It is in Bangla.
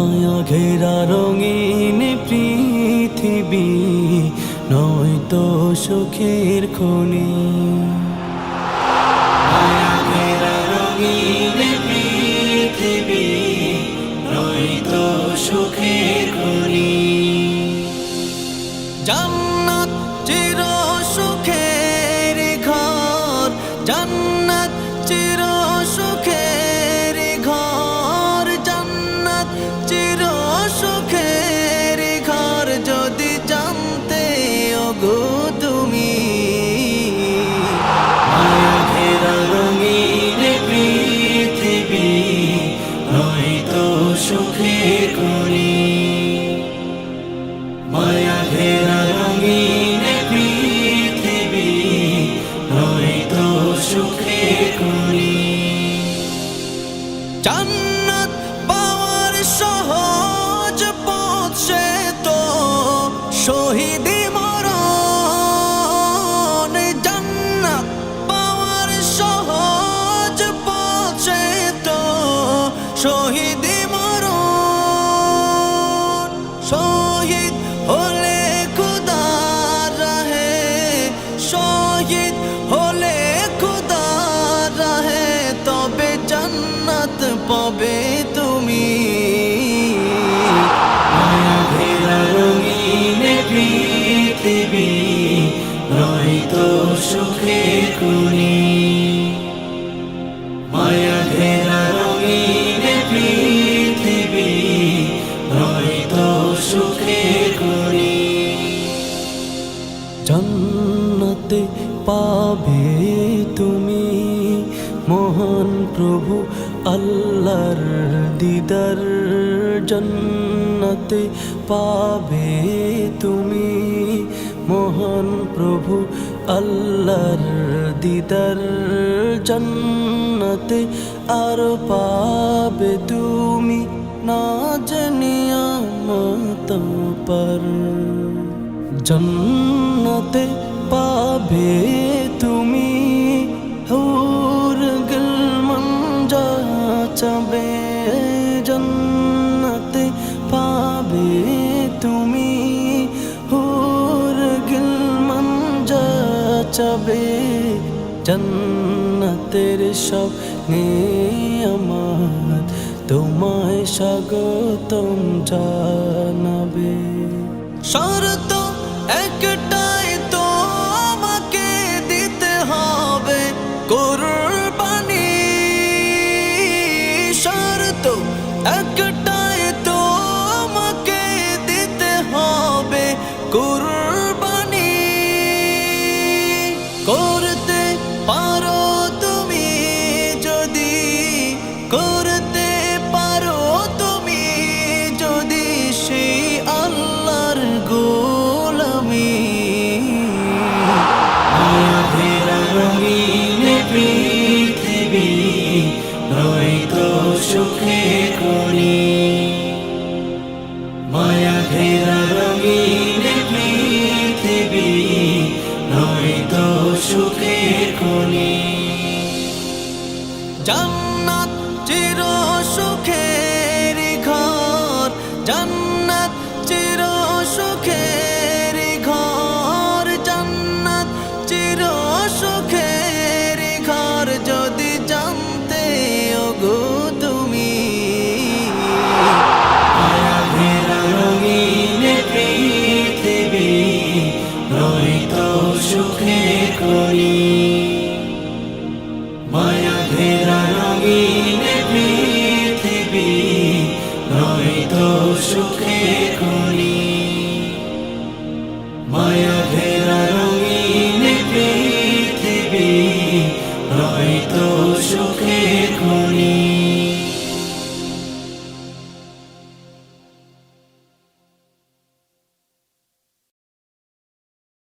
মায়া ঘেরা রঙিন পৃথিবী নয়তো সুখের খনি। মায়া ঘেরা রঙিন পৃথিবী নয়তো সুখের খনি। জান্নাত চির সুখের ঘর, জান্নাত চির সুখের ঘর, জান্নাত চির সুখের ঘর। যদি জানতে ওগো তুমি, মায়া ঘেরা রঙিন পৃথিবী নয়তো সুখের খনি। মায়া ঘেরা রঙিন পৃথিবী নয়তো সুখের খনি। জান্নাত পাওয়ার সহজ পথ সে তো শহীদি মরণ। জান্নাত পাওয়ার সহজ পথ সে তো শহীদি মরণ। শহীদ হলে খুদার রাহে, শহীদ হলে খুদার রাহে, তবে জান্নাত পাবে তুমি। মায়া ঘেরা রঙিন পৃথিবী নয়তো সুখের খনি। মায়া ঘেরা রঙিন পৃথিবী নয়তো সুখের খনি। জান্নাতে পাবে তুমি মহান প্রভু আল্লাহর দিদার। জান্নাতে পাবে তুমি মহান প্রভু আল্লাহর দিদার। জান্নাতে আরো পাবে তুমি না জানিয়া মত পর। জান্নাতে পাবে তুমি হুর গিলমান যা চাবে। জান্নাতে পাবে তুমি হুর গিলমান যা চাবে। জান্নাতের সব নিয়ামত তোমায় স্বাগতম জানাবে। শর্ত একটাই তোমাকে দিতে হবে কুরবানি। শর্ত একটাই তোমাকে দিতে হবে কুরবানি। করতে পারো তুমি যদি, করতে পারো তুমি যদি সেই আল্লাহর গোলামি। মায়া ঘেরা রঙিন পৃথিবী নয়তো সুখের খনি। মায়া ঘেরা রঙিন পৃথিবী নয়তো সুখের খনি। জান্নাত চির সুখের